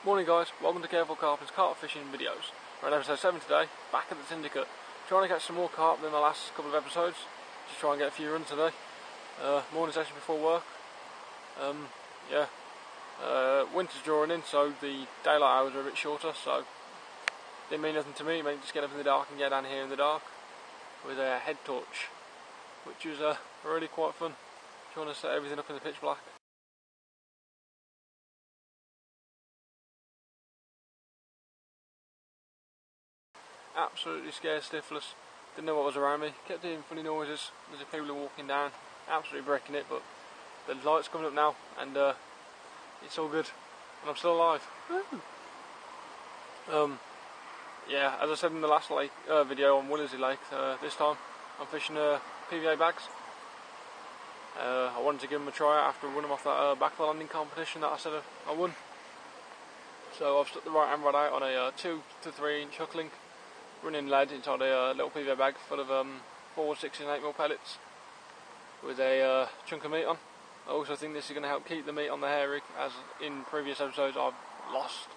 Morning guys, welcome to CarefulCarping's carp fishing videos. We're on episode 7 today, back at the syndicate. Trying to catch some more carp than the last couple of episodes. Just try and get a few runs today. Morning session before work. Winter's drawing in, so the daylight hours are a bit shorter, so didn't mean nothing to me. It meant just get up in the dark and get down here in the dark with a head torch, which was really quite fun. Trying to set everything up in the pitch black. Absolutely scared stiffless, didn't know what was around me, kept hearing funny noises as if people were walking down, absolutely breaking it, but the light's coming up now and it's all good and I'm still alive. Yeah, as I said in the last video on Willersley Lake, this time I'm fishing PVA bags. I wanted to give them a try after winning off that back of the landing competition that I said I won. So I've stuck the right hand rod out on a 2 to 3 inch hook link, running lead inside a little PVA bag full of 4, 6 and 8mm pellets with a chunk of meat on. I also think this is going to help keep the meat on the hair rig, as in previous episodes I've lost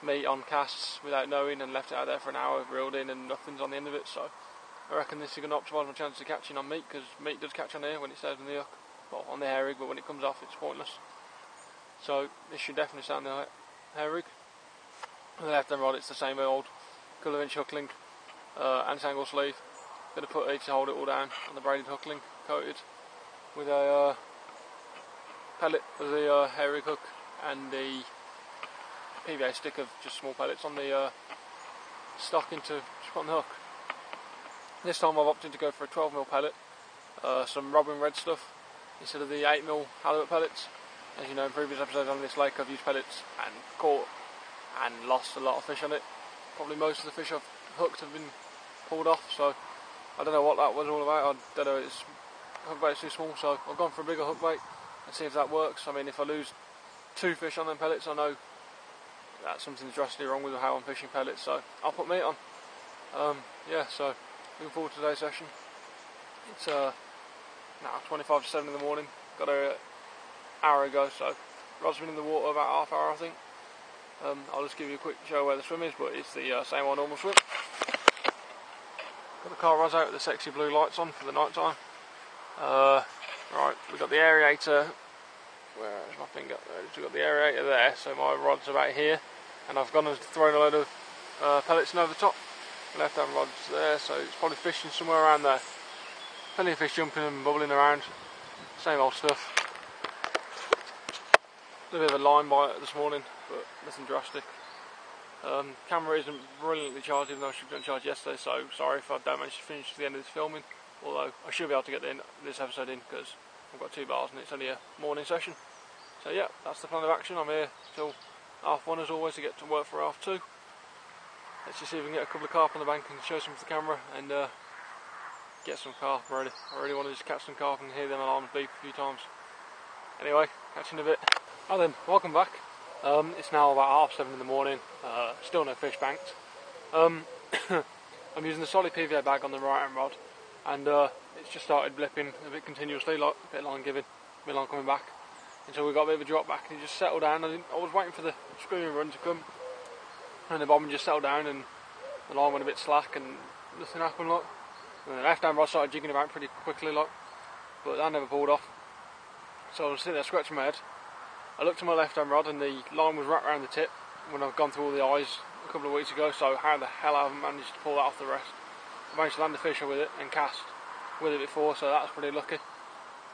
meat on casts without knowing and left it out there for an hour, reeled in and nothing's on the end of it, so I reckon this is going to optimise my chances of catching on meat, because meat does catch on here when it stays on the hook, well on the hair rig, but when it comes off it's pointless. So this should definitely stay on the hair rig. On the left hand rod it's the same old couple of inch hook link, anti-angle sleeve, bit of putty to hold it all down on the braided hook link, coated with a pellet as the hair rig hook and the PVA stick of just small pellets on the stock into just put on the hook. This time I've opted to go for a 12mm pellet, some Robin Red stuff instead of the 8mm halibut pellets. As you know, in previous episodes on this lake I've used pellets and caught and lost a lot of fish on it. Probably most of the fish I've hooked have been pulled off, so I don't know what that was all about. I don't know, it's hook bait's too small, so I've gone for a bigger hook bait and see if that works. I mean, if I lose 2 fish on them pellets, I know that something's drastically wrong with how I'm fishing pellets, so I'll put meat on. So looking forward to today's session. It's now 25 to 7 in the morning, got an hour ago, so rod's been in the water about half hour I think. I'll just give you a quick show where the swim is, but it's the same old normal swim. Got the car rods out with the sexy blue lights on for the night time. Right, we've got the aerator, where's my finger? We've got the aerator there, so my rod's about here, and I've gone and thrown a load of pellets in over the top. The left hand rod's there, so it's probably fishing somewhere around there. Plenty of fish jumping and bubbling around, same old stuff. A bit of a line bite this morning, but nothing drastic. Camera isn't brilliantly charged, even though I should have been charged yesterday, so sorry if I don't manage to finish to the end of this filming, although I should be able to get this episode in because I've got 2 bars and it's only a morning session. So yeah, that's the plan of action. I'm here till 1:30 as always to get to work for 2:30. Let's just see if we can get a couple of carp on the bank and show some to the camera and get some carp ready. I really want to just catch some carp and hear them alarms beep a few times. Anyway, catch you in a bit. Hi then, welcome back. It's now about 7:30 in the morning, still no fish banked. I'm using the solid PVA bag on the right hand rod, and it's just started blipping a bit continuously, like a bit of line giving, a bit of line coming back, until we got a bit of a drop back and it just settled down. I was waiting for the screaming run to come, and the bobbin just settled down and the line went a bit slack and nothing happened, like. And the left hand rod started jigging about pretty quickly, like, but that never pulled off. So I was sitting there scratching my head. I looked at my left hand rod and the line was wrapped around the tip when I've gone through all the eyes a couple of weeks ago, so how the hell I haven't managed to pull that off the rest. I managed to land a fish with it and cast with it before, so that's pretty lucky.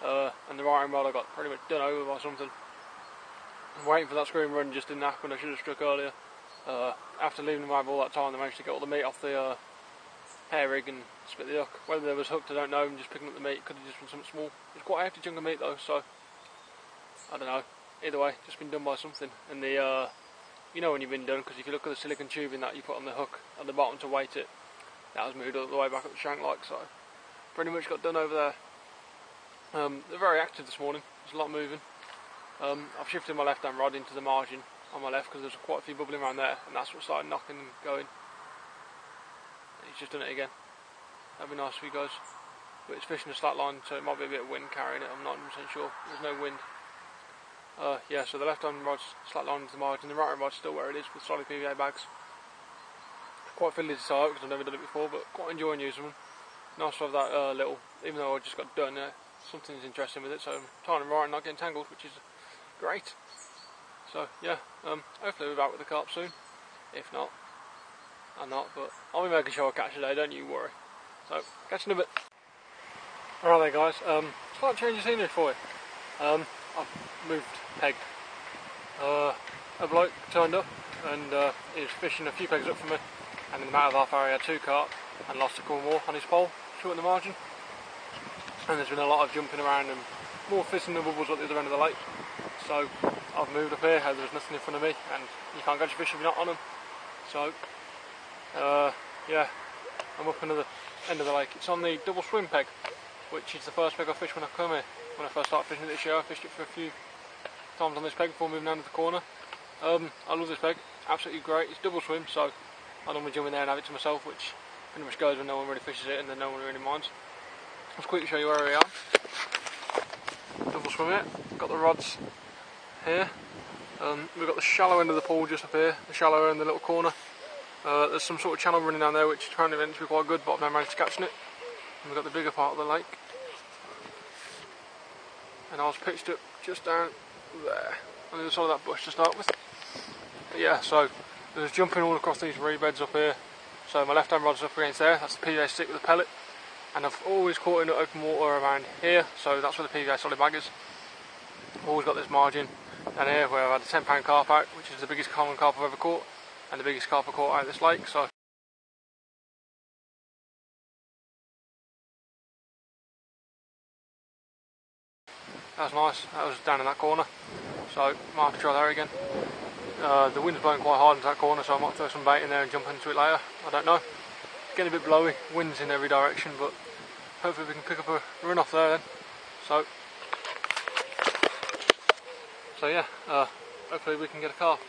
And the right hand rod I got pretty much done over by something. I'm waiting for that scream run, just didn't happen. I should have struck earlier. After leaving them out all that time, I managed to get all the meat off the hair rig and split the hook. Whether there was hooked I don't know, and just picking up the meat could have just been something small. It's quite a hefty chunk of meat though, so I don't know. Either way, just been done by something. And the you know when you've been done, because if you look at the silicone tubing that you put on the hook at the bottom to weight it, that was moved all the way back up the shank, like so. Pretty much got done over there. They're very active this morning. There's a lot moving. I've shifted my left hand rod into the margin on my left because there's quite a few bubbling around there, and that's what started knocking and going. And he's just done it again. That'd be nice for you guys. But it's fishing a slack line, so it might be a bit of wind carrying it. I'm not 100% sure. There's no wind. Yeah, so the left hand rod's slightly on to the margin, the right hand rod's still where it is with solid PVA bags. Quite fiddly to start because I've never done it before, but quite enjoying using them. Nice to have that little, even though I just got done, something's interesting with it, so I'm tying them right and not getting tangled, which is great. So yeah, hopefully we'll be back with the carp soon. If not, I'm not, but I'll be making sure I catch today, don't you worry. So, catch you in a bit. Alright there guys, slight change of scenery for you. I've moved peg. A bloke turned up and he was fishing a few pegs up for me, and in the matter of half hour he had 2 carp and lost a couple more on his pole, short in the margin. And there's been a lot of jumping around and more fishing than bubbles at the other end of the lake. So I've moved up here, there's nothing in front of me, and you can't catch a fish if you're not on them. So yeah, I'm up another end of the lake. It's on the double swim peg, which is the first peg I fished when I come here. When I first started fishing it this year, I fished it for a few times on this peg before moving down to the corner. I love this peg, absolutely great. It's double swim, so I normally jump in there and have it to myself, which pretty much goes when no one really fishes it and then no one really minds. Let's quickly show you where we are. Double swim it, got the rods here. We've got the shallow end of the pool just up here, the shallow end in the little corner. There's some sort of channel running down there which apparently meant to be quite good, but I've never managed to catch it. And we've got the bigger part of the lake. And I was pitched up just down there, on the other side of that bush to start with. But yeah, so there's jumping all across these reed beds up here. So my left hand rod's up against there, that's the PVA stick with the pellet. And I've always caught in open water around here, so that's where the PVA solid bag is. I've always got this margin down here where I've had a £10 carp out, which is the biggest common carp I've ever caught, and the biggest carp I caught out of this lake. So that was nice, that was down in that corner, so might have to try that again. The wind's blowing quite hard into that corner, so I might throw some bait in there and jump into it later, I don't know. It's getting a bit blowy, wind's in every direction, but hopefully we can pick up a run off there then. So yeah, hopefully we can get a carp.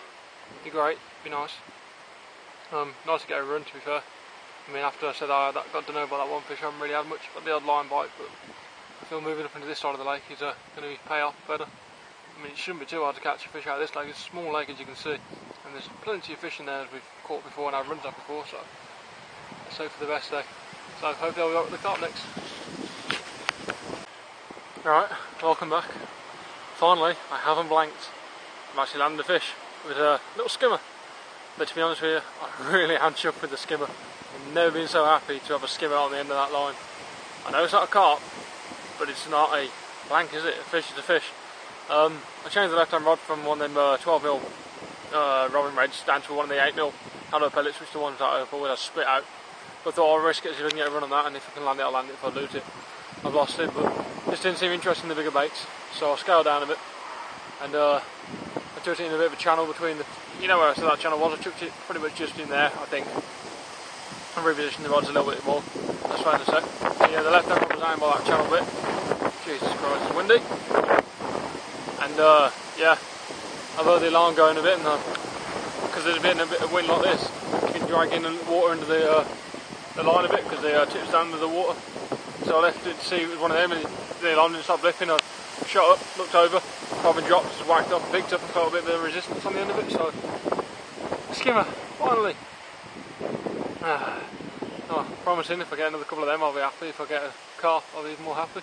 Be great, be nice. Nice to get a run, to be fair. I mean, after I said I got to know about that one fish, I haven't really had much, got the odd line bite, but I feel moving up into this side of the lake is going to pay off better. I mean, it shouldn't be too hard to catch a fish out of this lake. It's a small lake, as you can see, and there's plenty of fish in there as we've caught before and I've runs up before, so let's hope for the best there. So hopefully I'll be out with the carp next. Alright, welcome back. Finally, I haven't blanked. I've actually landed a fish with a little skimmer. But to be honest with you, I really am chuffed with the skimmer. I've never been so happy to have a skimmer on the end of that line. I know it's not a carp, but it's not a blank, is it? A fish is a fish. I changed the left hand rod from one of them 12mm Robin Reds down to one of the 8mm alot pellets, which are the ones that I've always split out. But I thought I'll risk it so I can get a run on that, and if I can land it, I'll land it. If I lose it, I've lost it. But this didn't seem interesting, the bigger baits, so I scaled down a bit, and I chucked it in a bit of a channel between the, you know where I said that channel was, I chucked it pretty much just in there, I think. I repositioned the rods a little bit more, that's fine in a sec. So yeah, the left hand rod was down by that channel bit. Jesus Christ, it's windy. And yeah, I've heard the alarm going a bit, and because there's been a bit of wind like this, it's been dragging the water into the line a bit because the tip's down under the water. So I left it to see if it was one of them, and the alarm didn't stop blipping. I shot up, looked over, bobbin dropped, just whacked up, picked up, and felt a bit of resistance on the end of it. So skimmer, finally. Oh, promising. If I get another couple of them, I'll be happy. If I get a carp, I'll be even more happy.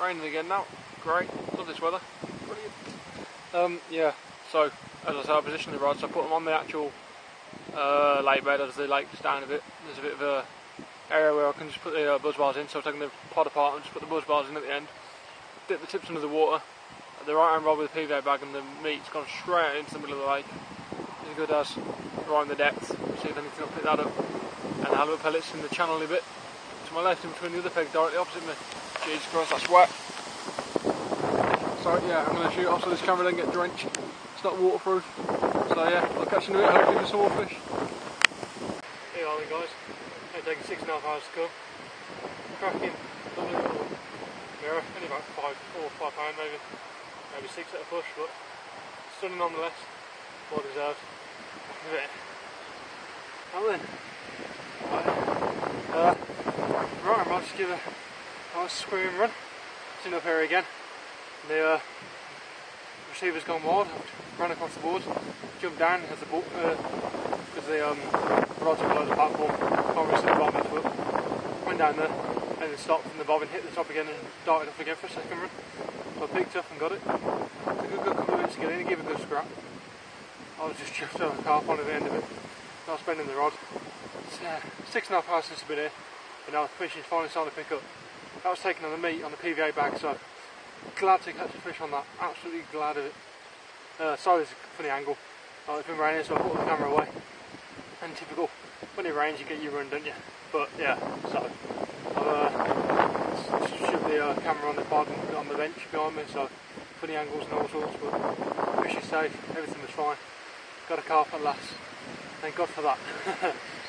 Raining again now. Great, love this weather. Brilliant. Yeah. So as I said, I positioned the rods. I put them on the actual lake bed as the lake's down a bit. There's a bit of a area where I can just put the buzz bars in. So I've taken the pod apart and just put the buzz bars in at the end. Dip the tips under the water. The right hand rod with the PVA bag, and the meat's gone straight out into the middle of the lake. As good as right in the depth. See if anything will pick that up. And the halibut pellets in the channel a bit to my left, in between the other peg directly opposite me. Jesus Christ, that's wet. So yeah, I'm going to shoot off so this camera doesn't get drenched. It's not waterproof. So yeah, I'll catch you in a bit, hopefully with some more fish. Here are we guys. It's taking 6.5 hours to come. Cracking, lovely little mirror, only about 4 or 5 pound maybe 6 at a push, but stunning nonetheless. Well deserved. A bit. Now then, right, I might just give a nice swimming run. It's up here again. The receiver's gone wild. I ran across the board, jumped down as the boat, because the rods are below the platform. Can't really see the bobbin, but went down there and then stopped, and the bobbin hit the top again and darted off again for a second run. So I picked up and got it. Took a good couple of minutes to get in and give it a good scrap. I was just chuffed over the carp on at the end of it. I was bending the rod. It's 6.5 hours since I've been here, and now the fishing's finally starting to pick up. That was taken on the meat on the PVA bag, so glad to catch a fish on that. Absolutely glad of it. Sorry, it's a funny angle. It's been raining, so I put the camera away. And typical, when it rains, you get your run, don't you? But yeah, so I've shoved the camera on the pod and put it on the bench behind me, so funny angles and all sorts. But fish is safe. Everything was fine. Got a carp at last. Thank God for that.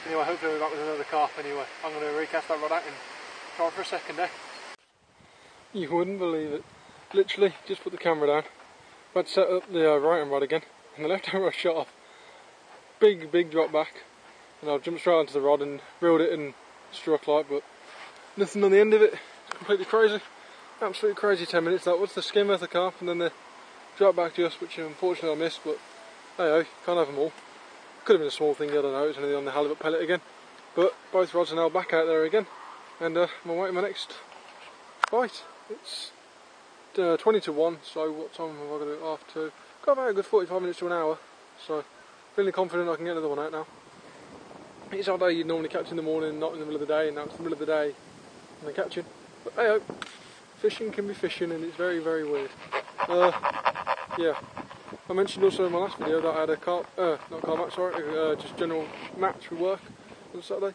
Anyway, hopefully we're back with another carp anyway. I'm going to recast that rod out and try it for a second day. You wouldn't believe it. Literally, just put the camera down. I'd set up the right hand rod again, and the left hand rod shot off. Big drop back, and I jumped straight onto the rod and reeled it and struck light, but nothing on the end of it. It's completely crazy. Absolutely crazy 10 minutes. That was the skim of the carp, and then the drop back just, which unfortunately I missed, but hey, can't have them all. Could have been a small thing, I don't know, it's only on the halibut pellet again. But both rods are now back out there again, and I'm waiting my next bite. It's 20 to 1, so what time have I got to do? Half 2. Got about a good 45 minutes to an hour, so feeling confident I can get another one out now. It's our day you'd normally catch in the morning, not in the middle of the day, and now it's the middle of the day and I'm catching. But hey, fishing can be fishing, and it's very, very weird. Yeah. I mentioned also in my last video that I had a carp, not carp match, sorry, just general match with work on Saturday.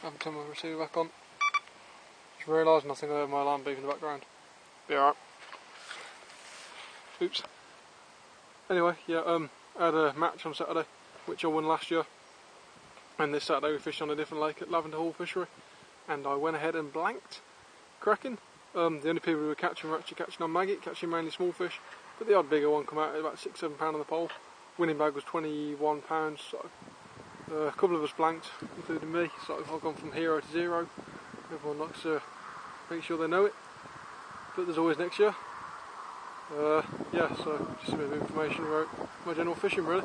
I haven't turned my receiver back on. Just realised nothing, I heard my alarm beep in the background. Be alright. Oops. Anyway, yeah, I had a match on Saturday, which I won last year. And this Saturday we fished on a different lake at Lavender Hall Fishery. And I went ahead and blanked. Cracking. The only people who were catching were actually catching on maggot, catching mainly small fish. But the odd bigger one come out at about £6-7 on the pole. Winning bag was £21, so a couple of us blanked, including me. So I've gone from hero to zero. Everyone likes to make sure they know it. But there's always next year. Yeah, so just a bit of information about my general fishing really.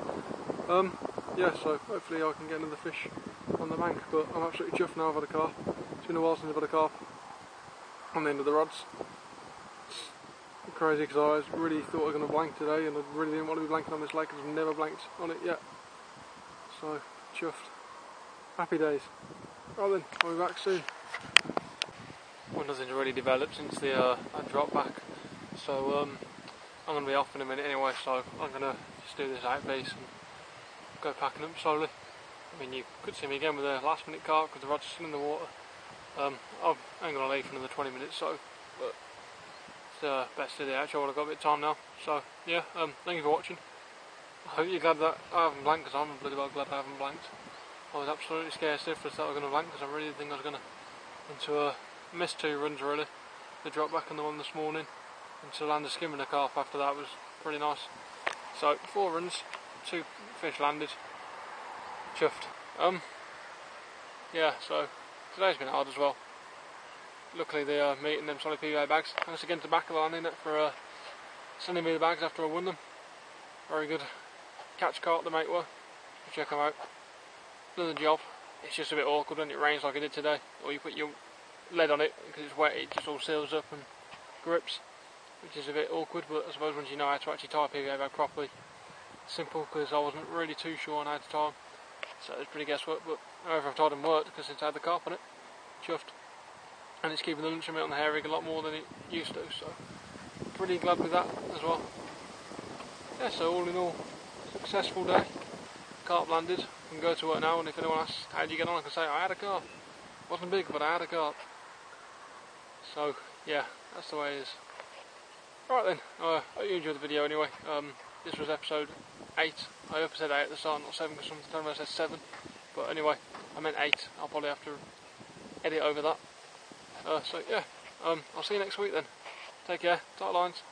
Yeah, so hopefully I can get another fish on the bank, but I'm absolutely chuffed now I've had a carp. It's been a while since I've had a carp on the end of the rods. It's crazy because I really thought I was going to blank today, and I really didn't want to be blanking on this lake because I've never blanked on it yet. So, chuffed. Happy days. Right then, I'll be back soon. Well, nothing's really developed since the drop back, so I'm going to be off in a minute anyway, so I'm going to just do this out piece and go packing up slowly. I mean, you could see me again with a last minute carp because the rod's still in the water. I'm going to leave for another 20 minutes, so, but it's best to do the outro while I've got a bit of time now. So, yeah, thank you for watching. I hope you're glad that I haven't blanked, because I'm bloody well glad I haven't blanked. I was absolutely scared stiff that I was going to blank, because I really didn't think I was going to miss 2 runs really. The drop back and the one this morning, and to land a skim and a carp after that was pretty nice. So 4 runs, 2 fish landed, chuffed. Yeah, so today's been hard as well. Luckily the meat and them solid PVA bags. Thanks again to Back of the Landing Net for sending me the bags after I won them. Very good catch carp the mate were. Check them out. Done the job. It's just a bit awkward when it rains like it did today, or you put your lead on it because it's wet, it just all seals up and grips, which is a bit awkward, but I suppose once you know how to actually tie a PVA bag properly, it's simple, because I wasn't really too sure on how to tie them, so it's pretty guesswork, but however I've tied them worked, because it's had the carp on it. Chuffed. And it's keeping the luncheon meat on the hair rig a lot more than it used to, so pretty glad with that as well. Yeah, so all in all, successful day. Carp landed. I can go to work now, and if anyone asks how did you get on, I can say I had a carp. Wasn't big, but I had a carp. So yeah, that's the way it is. Right then, I hope you enjoyed the video anyway. This was episode 8. I hope I said 8 at the start, not 7, because sometimes I said 7. But anyway, I meant 8. I'll probably have to edit over that. So yeah, I'll see you next week then. Take care, tight lines.